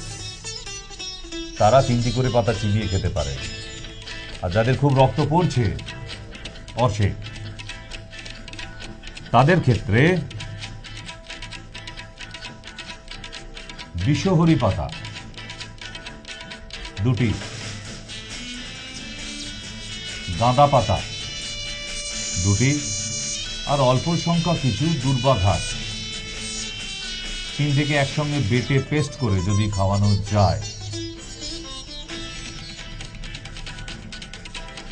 তারা 3টি করে পাতা চিবিয়ে খেতে পারে। আর যাদের খুব রক্ত পড়ছে অর্শে, তাদের ক্ষেত্রে বিষহরি পাতা 2টি, গাঁদা পাতা 2টি, আর অল্প সংখ্যক কিছু দূর্বা ঘাস 3 থেকে একসঙ্গে বেটে পেস্ট করে যদি খাওয়ানো যায়,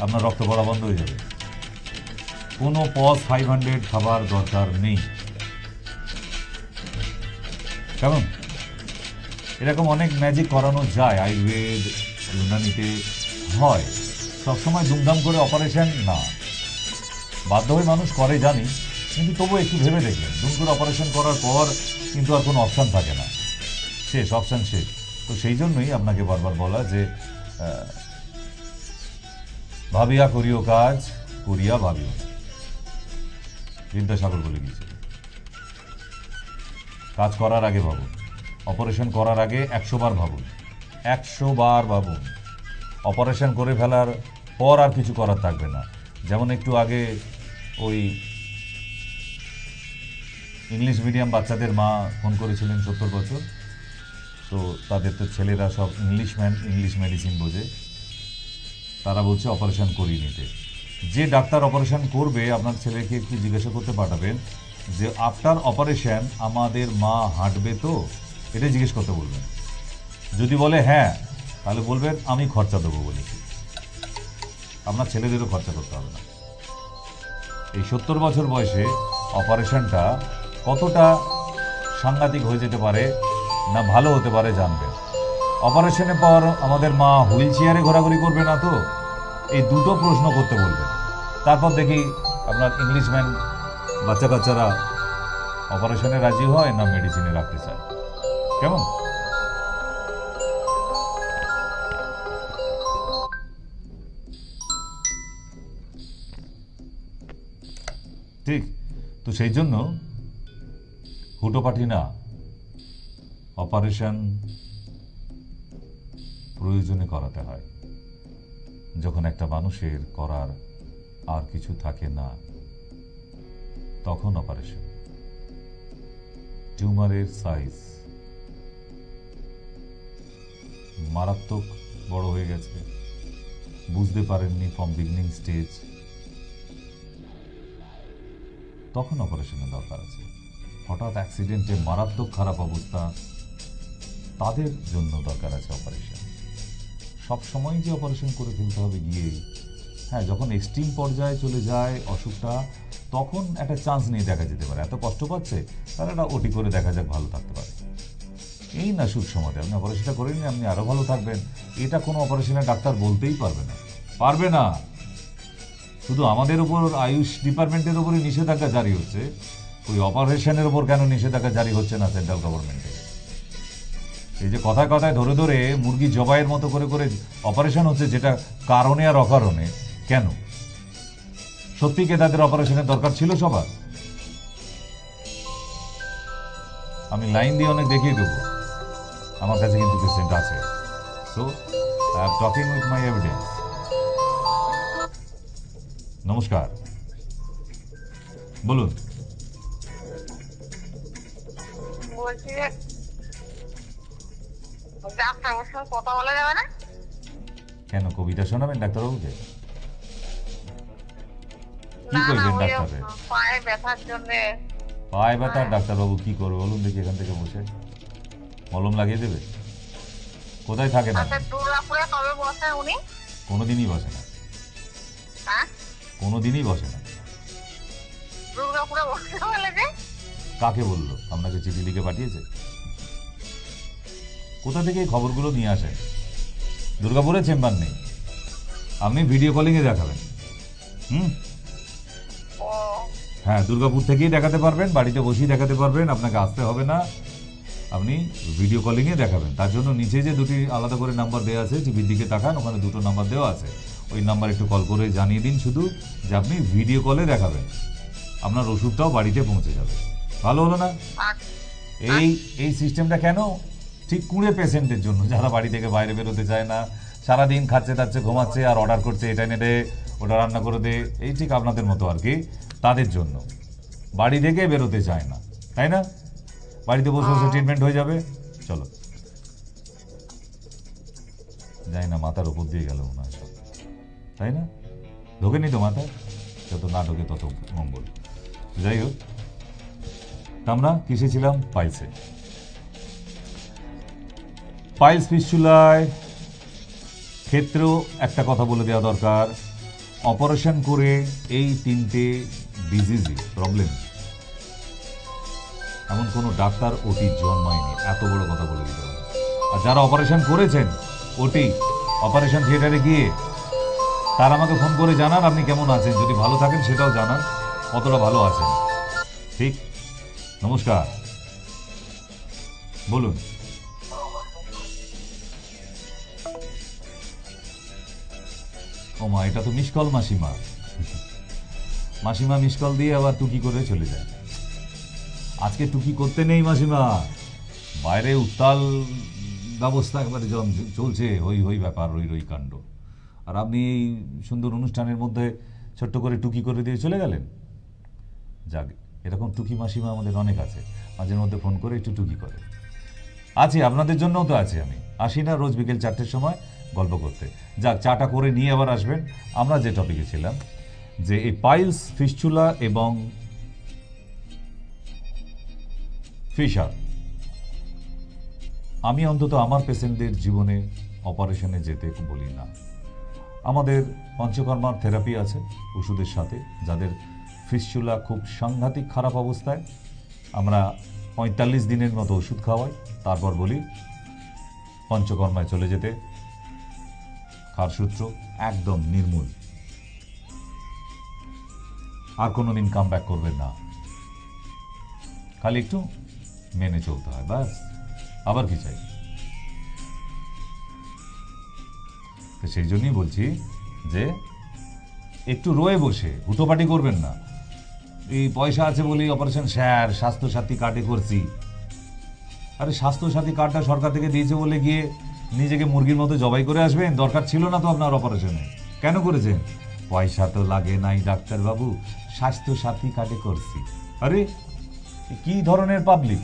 আপনার রক্ত পড়া বন্ধ হয়ে যাবে। কোনো পজ 500 খাবার দরকার নেই। কেমন? এরকম অনেক ম্যাজিক করানো যায়, আয়ুর্বেদ ইউনানিতে হয়। সবসময় দুমদাম করে অপারেশন না, বাধ্য হয়ে মানুষ করে জানি, কিন্তু তবুও একটু ভেবে দেখবেন, দুম করে অপারেশন করার পর কিন্তু আর কোনো অপশান থাকে না, শেষ, অপশান শেষ। তো সেই জন্যই আপনাকে বারবার বলা যে ভাবিয়া করিও কাজ, করিয়া ভাবিও। বিদ্যাসাগর বলে গিয়েছিল, কাজ করার আগে ভাবুন, অপারেশন করার আগে 100 বার ভাবুন, 100 বার ভাবুন। অপারেশন করে ফেলার পর আর কিছু করার থাকবে না। যেমন একটু আগে ওই ইংলিশ মিডিয়াম বাচ্চাদের মা ফোন করেছিলেন 70 বছর, তো তাদের তো ছেলেরা সব ইংলিশম্যান, ইংলিশ মেডিসিন বোঝে, তারা বলছে অপারেশন করিয়ে নিতে। যে ডাক্তার অপারেশন করবে আপনার ছেলেকে একটু জিজ্ঞাসা করতে পাঠাবেন যে আফটার অপারেশন আমাদের মা হাঁটবে তো, এটা জিজ্ঞেস করতে বলবেন। যদি বলে হ্যাঁ, তাহলে বলবেন আমি খরচা দেবো বলেছি। আপনার ছেলেদেরও খরচা করতে হবে না। এই 70 বছর বয়সে অপারেশনটা কতটা সাংঘাতিক হয়ে যেতে পারে না ভালো হতে পারে জানবেন। অপারেশনের পর আমাদের মা হুইল চেয়ারে ঘোরাঘুরি করবে না তো, এই 2টো প্রশ্ন করতে বলবেন। তারপর দেখি আপনার ইংলিশম্যান বাচ্চা কাচ্চারা অপারেশনে রাজি হয় না মেডিসিনে রাখতে চায়। কেমন? ঠিক তো সেই জন্য হুটোপাটি না, অপারেশন প্রয়োজনে করাতে হয়। যখন একটা মানুষের করার আর কিছু থাকে না, তখন অপারেশন। টিউমারের সাইজ মারাত্মক বড় হয়ে গেছে, বুঝতে পারেননি ফ্রম বিগিনিং স্টেজ, তখন অপারেশনের দরকার আছে। হঠাৎ অ্যাক্সিডেন্টে মারাত্মক খারাপ অবস্থা, তাদের জন্য দরকার আছে অপারেশন। সব সময় যে অপারেশন করে ফেলতে হবে গিয়ে, হ্যাঁ, যখন এক্সট্রিম পর্যায়ে চলে যায় অসুখটা, তখন একটা চান্স নিয়ে দেখা যেতে পারে। এত কষ্ট পাচ্ছে, তাহলে একটা ওটি করে দেখা যাক, ভালো থাকতে পারে। এই না সুখ সমাধি, আপনি অপারেশনটা করে নিন, আপনি আরও ভালো থাকবেন, এটা কোনো অপারেশনের ডাক্তার বলতেই পারবে না, পারবে না। শুধু আমাদের উপর আয়ুষ ডিপার্টমেন্টের উপরে নিষেধাজ্ঞা জারি হচ্ছে ওই অপারেশনের উপর কেন নিষেধাজ্ঞা জারি হচ্ছে না সেন্ট্রাল গভর্নমেন্ট থেকে? এই যে কথায় কথায় ধরে ধরে মুরগি জবাইয়ের মতো করে করে অপারেশন হচ্ছে, যেটা কারণে আর অকারণে, কেন? সত্যি কি তাদের অপারেশনের দরকার ছিল সবার? আমি লাইন দিয়ে অনেক দেখিয়ে দেবো, আমার কাছে কিন্তু পেশেন্ট আছে। So I am talking with my evidence. নমস্কার, বলুন। বলছি যে ডাক্তারবাবুর সঙ্গে কথা বলা যাবে না? কেন, কবিতা শোনাবেন ডাক্তারবাবুকে? কি না না, করবেন ওই ডাক্তারে? পায়ে ব্যথার জন্য। পায়ে ব্যথার ডাক্তারবাবু কি করবে বলুন দেখি, এখান থেকে বসে মলম লাগিয়ে দেবে? কোথায় থাকেন আচ্ছা, আপনি? দুর্গাপুরে কবে বসেন উনি? কোনোদিনই বসে না, হ্যাঁ, কোনোদিনই বসে না। দুর্গাপুরে বসে বলে যে? কাকে বললো? আপনাকে চিঠি লিখে পাঠিয়েছে? কোথা থেকে এই খবরগুলো নিয়ে আসেন? দুর্গাপুরে চেম্বার নেই, আপনি ভিডিও কলিংয়ে দেখাবেন। ও হ্যাঁ, দুর্গাপুর থেকেই দেখাতে পারবেন, বাড়িতে বসেই দেখাতে পারবেন, আপনাকে আসতে হবে না, আপনি ভিডিও কলিংয়ে দেখাবেন। তার জন্য নিচে যে দুটি আলাদা করে নাম্বার দেওয়া আছে, টিভির দিকে তাকান, ওখানে দুটো নাম্বার দেওয়া আছে, ওই নাম্বার একটু কল করে জানিয়ে দিন শুধু যে আপনি ভিডিও কলে দেখাবেন, আপনার ওষুধটাও বাড়িতে পৌঁছে যাবে। ভালো হলো না? আচ্ছা, এই সিস্টেমটা কেন? ঠিক কুড়ে পেশেন্টের জন্য, যারা বাড়ি থেকে বাইরে বেরোতে চায় না, সারাদিন খাচ্ছে দাচ্ছে ঘুমাচ্ছে আর অর্ডার করছে, এটা এনে দে ওটা রান্না করে দে, এই ঠিক আপনাদের মতো আর কি, তাদের জন্য। বাড়ি থেকে বেরোতে চায় না, তাই না? বাড়িতে বসে বসে ট্রিটমেন্ট হয়ে যাবে। চলো, যাই না, মাথার উপর দিয়ে গেল মনে হয় সব, তাই না? ঢোকেনি তো মাথায়? যত না ঢোকে তত মঙ্গল। যাই হোক, আমরা কিসে ছিলাম? পাইলসে। পাইলস ফিস্টুলায় ক্ষেত্রেও একটা কথা বলে দেওয়া দরকার, অপারেশন করে এই তিনটে ডিজিজই প্রবলেম এমন কোনো ডাক্তার ওটি জন্মায়নি, এত বড় কথা বলে দিতে হবে। আর যারা অপারেশন করেছেন ওটি অপারেশন থিয়েটারে গিয়ে, তার আমাকে ফোন করে জানান আপনি কেমন আছেন, যদি ভালো থাকেন সেটাও জানান কতটা ভালো আছেন। ঠিক? নমস্কার, বলুন। ও মা, এটা তো মিস কল মাসিমা। মাসিমা মিস কল দিয়ে আবার টুকি করে চলে যায়। আজকে টুকি করতে নেই মাসিমা, বাইরে উত্তাল ব্যবস্থা একবারে চলছে, হই হই ব্যাপার, রই রই কাণ্ড। আর আপনি এই সুন্দর অনুষ্ঠানের মধ্যে ছোট্ট করে টুকি করে দিয়ে চলে গেলেন। যাক, এরকম টুকি মাসিমা আমাদের অনেক আছে, মাঝে মধ্যে ফোন করে একটু টুকি করে। আছি, আপনাদের জন্যও তো আছি। আমি আসি না রোজ বিকেল 4টের সময় গল্প করতে? যাক, চাটা করে নিয়ে আবার আসবেন। আমরা যে টপিকে ছিলাম, যে এই পাইলস, ফিস্টুলা এবং ফিশার, আমি অন্তত আমার পেশেন্টদের জীবনে অপারেশনে যেতে বলি না। আমাদের পঞ্চকর্মার থেরাপি আছে ওষুধের সাথে, যাদের ফিস্টুলা খুব সাংঘাতিক খারাপ অবস্থায় আমরা 45 দিনের মতো ওষুধ খাওয়াই, তারপর বলি পঞ্চকর্মায় চলে যেতে। ক্ষারসূত্র একদম নির্মূল, আর কোনোদিন কাম ব্যাক করবেন না, খালি একটু মেনে চলতে হয়, ব্যাস। আবার কি চাই? তো সেই জন্যই বলছি যে একটু রয়ে বসে হুটোপাটি করবেন না। এই পয়সা আছে বলেই অপারেশন স্যার স্বাস্থ্য সাথী কার্ডে করছি। আরে স্বাস্থ্য সাথী কার্ডটা সরকার থেকে দিয়েছে বলে গিয়ে নিজেকে মুরগির মতো জবাই করে আসবেন? দরকার ছিল না তো আপনার অপারেশনে, কেন করেছেন? পয়সা তো লাগে নাই ডাক্তারবাবু, স্বাস্থ্য সাথী কার্ডে করছি। আরে কি ধরনের পাবলিক!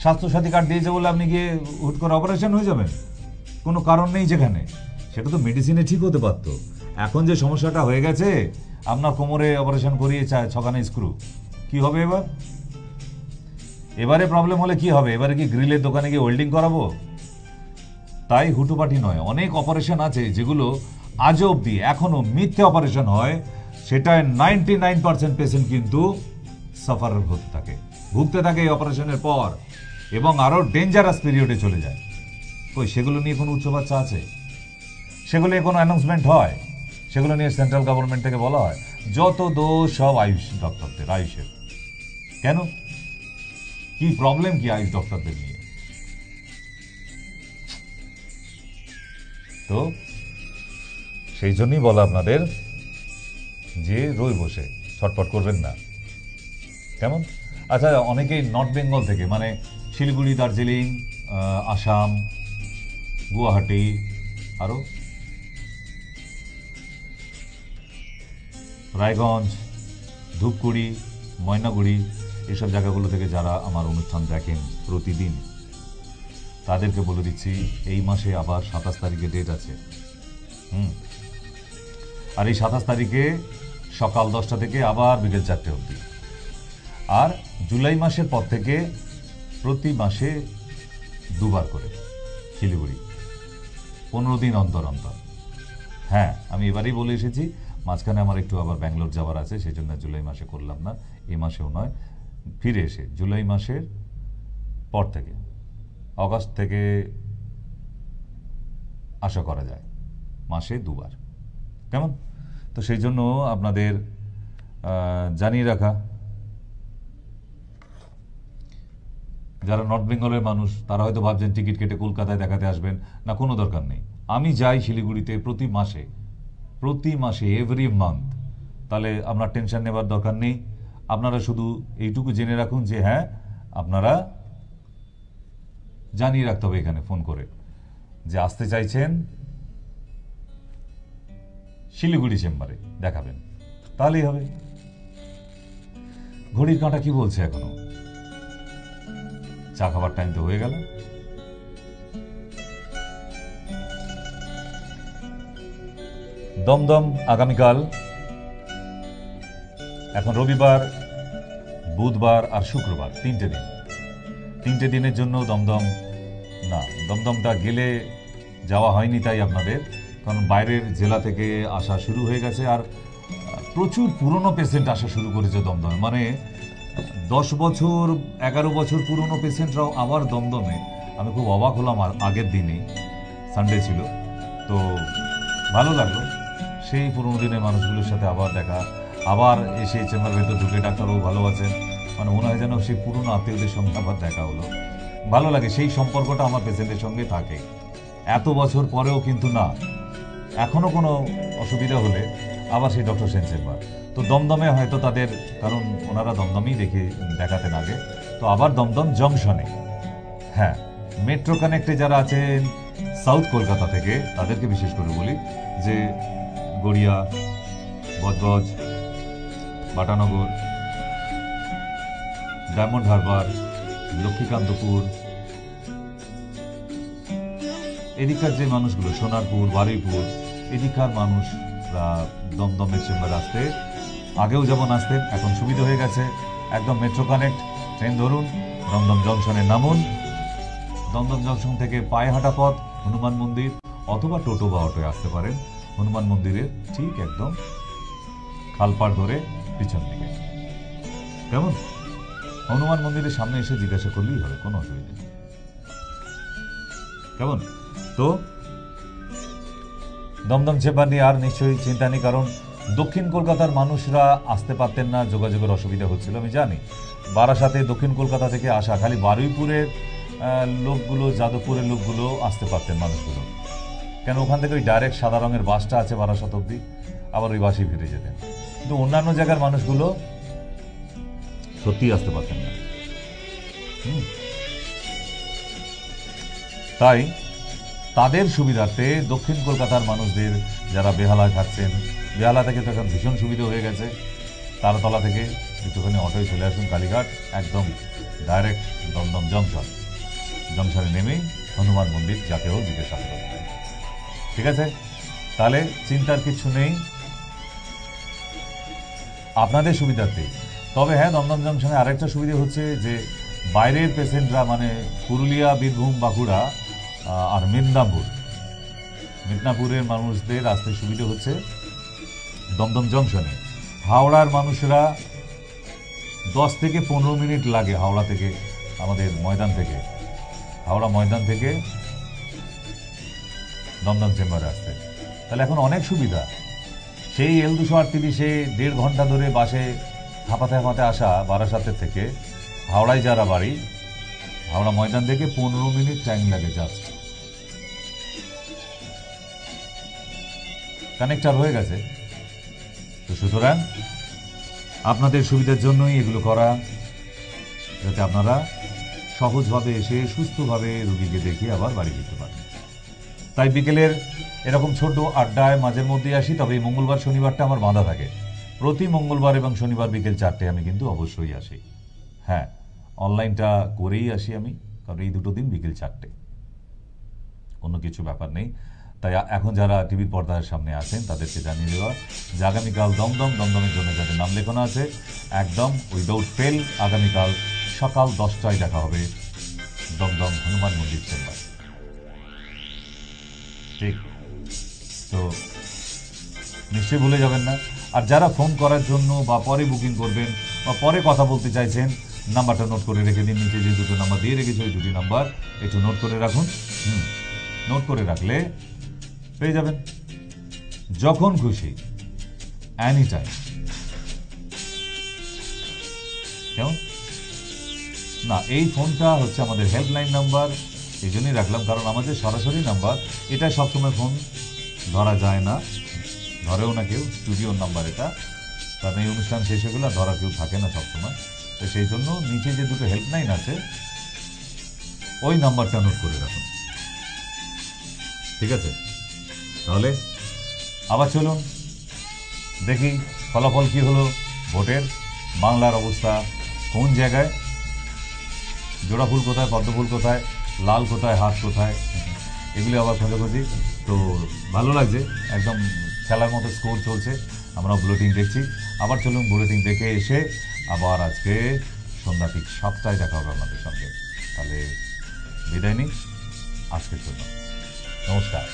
স্বাস্থ্য সাথী কার্ড দিয়েছে বলে আপনি গিয়ে হুট করে অপারেশন হয়ে যাবেন? কোনো কারণ নেই যেখানে। সেটা তো মেডিসিনে ঠিক হতে পারতো। এখন যে সমস্যাটা হয়ে গেছে, আপনার কোমরে অপারেশন করিয়ে 6খানা স্ক্রু, কি হবে এবার? এবারে প্রবলেম হলে কি হবে? এবারে কি গ্রিলের দোকানে গিয়ে ওয়েল্ডিং করাবো? তাই হুটুপাটি নয়, অনেক অপারেশন আছে যেগুলো আজ অবধি এখনো মিথ্যে অপারেশন হয়, সেটায় 99% পেশেন্ট কিন্তু সাফার হতে থাকে, ভুগতে থাকে এই অপারেশনের পর, এবং আরো ডেঞ্জারাস পিরিয়ডে চলে যায়। ওই সেগুলো নিয়ে কোনো উচ্চবাচ্চা আছে? সেগুলো নিয়ে কোনো অ্যানাউন্সমেন্ট হয়? সেগুলো নিয়ে সেন্ট্রাল গভর্নমেন্ট থেকে বলা হয়? যত দোষ সব আয়ুষ ডক্টরদের, আয়ুষের। কেন, কি প্রবলেম কি আইস ডক্টরদের নিয়ে? তো সেই জন্যই বলা আপনাদের যে রই বসে ছটফট করবেন না, কেমন? আচ্ছা, অনেকেই নর্থ বেঙ্গল থেকে, মানে শিলিগুড়ি, দার্জিলিং, আসাম, গুয়াহাটি, আরও রায়গঞ্জ, ধূপগুড়ি, ময়নাগুড়ি, এসব জায়গাগুলো থেকে যারা আমার অনুষ্ঠান দেখেন প্রতিদিন, তাদেরকে বলে দিচ্ছি এই মাসে আবার 27 তারিখে ডেট আছে। আর এই 27 তারিখে সকাল 10টা থেকে আবার বিকেল 4টে অবধি। আর জুলাই মাসের পর থেকে প্রতি মাসে 2বার করে শিলিগুড়ি, 15 দিন অন্তর অন্তর। হ্যাঁ, আমি এবারেই বলে এসেছি, মাঝখানে আমার একটু আবার ব্যাঙ্গালোর যাওয়ার আছে, সেই জন্য জুলাই মাসে করলাম না, এই মাসেও নয়, ফিরে এসে জুলাই মাসের পর থেকে অগাস্ট থেকে আশা করা যায় মাসে 2বার, কেমন? তো সেই জন্য আপনাদের জানিয়ে রাখা। যারা নর্থ বেঙ্গলের মানুষ তারা হয়তো ভাবছেন টিকিট কেটে কলকাতায় দেখাতে আসবেন, না, কোনো দরকার নেই। আমি যাই শিলিগুড়িতে প্রতি মাসে এভরি মান্থ। তাহলে আপনার টেনশন নেবার দরকার নেই। আপনারা শুধু এইটুকু জেনে রাখুন যে হ্যাঁ, আপনারা জানিয়ে রাখতে হবে এখানে ফোন করে যে আসতে চাইছেন শিলিগুড়ি চেম্বারে দেখাবেন, তাহলেই হবে। ঘড়ির কাঁটা কি বলছে এখনো? চা খাবার টাইম তো হয়ে গেল। দমদম আগামীকাল, এখন রবিবার, বুধবার আর শুক্রবার, 3টে দিন। 3টে দিনের জন্য দমদমটা গেলে যাওয়া হয়নি তাই আপনাদের, কারণ বাইরের জেলা থেকে আসা শুরু হয়ে গেছে। আর প্রচুর পুরনো পেশেন্ট আসা শুরু করেছে দমদমে, মানে 10 বছর 11 বছর পুরনো পেশেন্টরাও আবার দমদমে। আমি খুব অবাক হলাম। আর আগের দিনই সানডে ছিল, তো ভালো লাগলো সেই পুরনো দিনের মানুষগুলোর সাথে আবার দেখা, আবার এসে চেম্বার ভেতর ঢুকে ডাক্তারবাবু ভালো আছেন, মানে মনে হয় যেন সেই পুরনো আত্মীয়দের সঙ্গে আবার দেখা হলো। ভালো লাগে, সেই সম্পর্কটা আমার পেশেন্টের সঙ্গে থাকে এত বছর পরেও। কিন্তু না, এখনো কোনো অসুবিধা হলে আবার সেই ডক্টর সেন চেম্বার। তো দমদমে হয়তো তাদের, কারণ ওনারা দমদমেই দেখাতেন আগে, তো আবার দমদম জংশনে। হ্যাঁ, মেট্রো কানেক্টে যারা আছেন সাউথ কলকাতা থেকে, তাদেরকে বিশেষ করে বলি যে গড়িয়া, বজবজ, বাটানগর, ডায়মন্ড হারবার, লক্ষ্মীকান্তপুর, এদিককার যে মানুষগুলো, সোনারপুর, বারুইপুর, এদিককার মানুষরা দমদমের চেম্বারে আসতে, আগেও যেমন আসতেন, এখন সুবিধা হয়ে গেছে। একদম মেট্রো কানেক্ট ট্রেন ধরুন, দমদম জংশনে নামুন, দমদম জংশন থেকে পায়ে হাঁটা পথ হনুমান মন্দির, অথবা টোটো বা অটোয় আসতে পারেন হনুমান মন্দিরের ঠিক একদম খালপাড় ধরে পিছন দিকে, কেমন? হনুমান মন্দিরের সামনে এসে জিজ্ঞাসা করলেই হবে, কোনো অসুবিধা নেই, কেমন? তো দমদম চেম্বার নিয়ে আর নিশ্চয়ই চিন্তা নেই, কারণ দক্ষিণ কলকাতার মানুষরা আসতে পারতেন না, যোগাযোগের অসুবিধা হচ্ছিল, আমি জানি। বারাসাতে দক্ষিণ কলকাতা থেকে আসা, খালি বারুইপুরের লোকগুলো, যাদবপুরের লোকগুলো আসতে পারতেন মানুষগুলো, কেন ওখান থেকে ওই ডাইরেক্ট সাদা রঙের বাসটা আছে বারাসাত অব্দি, আবার ওই বাসেই ফিরে যেতেন। কিন্তু অন্যান্য জায়গার মানুষগুলো সত্যিই আসতে পারতেন না। তাই তাদের সুবিধার্থে দক্ষিণ কলকাতার মানুষদের, যারা বেহালায় থাকছেন, বেহালা থেকে তো এখন ভীষণ সুবিধা হয়ে গেছে, তারাতলা থেকে একটুখানি অটোয় চলে আসুন কালীঘাট, একদম ডাইরেক্ট দমদম জংশনে নেমেই হনুমান মন্দির যাকে হোক জিজ্ঞাসা করবেন, ঠিক আছে? তাহলে চিন্তার কিছু নেই আপনাদের সুবিধার্থে। তবে হ্যাঁ, দমদম জংশনে আরেকটা সুবিধা হচ্ছে যে বাইরের পেশেন্টরা, মানে পুরুলিয়া, বীরভূম, বাঁকুড়া আর মিদনাপুরের মানুষদের আসতে সুবিধা হচ্ছে দমদম জংশনে। হাওড়ার মানুষরা 10 থেকে 15 মিনিট লাগে হাওড়া থেকে, আমাদের হাওড়া ময়দান থেকে দমদম চেম্বারে আসতে। তাহলে এখন অনেক সুবিধা। সেই L238-এ 1.5 ঘন্টা ধরে বাসে হাঁপাতে হাঁপাতে আসা বারাসাতের থেকে হাওড়ায় যারা বাড়ি, হাওড়া ময়দান থেকে 15 মিনিট টাইম লাগে জাস্ট। কানেক্টার হয়ে গেছে। তো সুতরাং আপনাদের সুবিধার জন্যই এগুলো করা, যাতে আপনারা সহজভাবে এসে সুস্থভাবে রোগীকে দেখে আবার বাড়ি ফিরতে পারেন। তাই বিকেলের এরকম ছোট আড্ডায় মাঝের মধ্যেই আসি, তবে এই মঙ্গলবার শনিবারটা আমার বাঁধা থাকে। প্রতি মঙ্গলবার এবং শনিবার বিকেল 4টে আমি কিন্তু অবশ্যই আসি। হ্যাঁ, অনলাইনটা করেই আসি আমি, কারণ এই দুটো দিন বিকেল 4টে, অন্য কিছু ব্যাপার নেই। তাই এখন যারা টিভির পর্দার সামনে আছেন তাদেরকে জানিয়ে দেওয়া যে আগামীকাল দমদমের জন্য যাদের নাম লেখানো আছে, একদম উইদাউট ফেল আগামীকাল সকাল 10টায় দেখা হবে দমদম হনুমান মন্দির চেম্বার। ঠিক তো, নিশ্চয়ই ভুলে যাবেন না। আর যারা ফোন করার জন্য বা পরে বুকিং করবেন বা পরে কথা বলতে চাইছেন, নাম্বারটা নোট করে রেখে দিন। নিচে যে দুটো নাম্বার দিয়ে রেখেছি ওই দুটি নাম্বার একটু নোট করে রাখুন। নোট করে রাখলে পেয়ে যাবেন যখন খুশি, এনি টাইম। কেমন না? এই ফোনটা হচ্ছে আমাদের হেল্পলাইন নাম্বার, এই জন্যই রাখলাম কারণ আমাদের সরাসরি নাম্বার এটা, সবসময় ফোন ধরা যায় না, ধরেও না কেউ, স্টুডিওর নাম্বার এটা, কারণ এই অনুষ্ঠান শেষ হয়ে গেলে ধরা কেউ থাকে না সবসময়। তো সেই জন্য নিচে যে দুটো হেল্পলাইন আছে ওই নাম্বারটা নোট করে রাখুন, ঠিক আছে? তাহলে আবার চলুন দেখি ফলাফল কি হলো ভোটের, বাংলার অবস্থা কোন জায়গায়, জোড়া ফুল কোথায়, পদ্ম ফুল কোথায়, লাল কোথায়, হাত কোথায়, এগুলি আবার খোঁজাখুঁজি। তো ভালো লাগছে, একদম খেলার মতো স্কোর চলছে, আমরা বুলেটিন দেখছি। আবার চলুন বুলেটিন দেখে এসে আবার আজকে সন্ধ্যা ঠিক 7টায় দেখা হবে আপনাদের সঙ্গে। তাহলে বিদায় নিই আজকের জন্য, নমস্কার।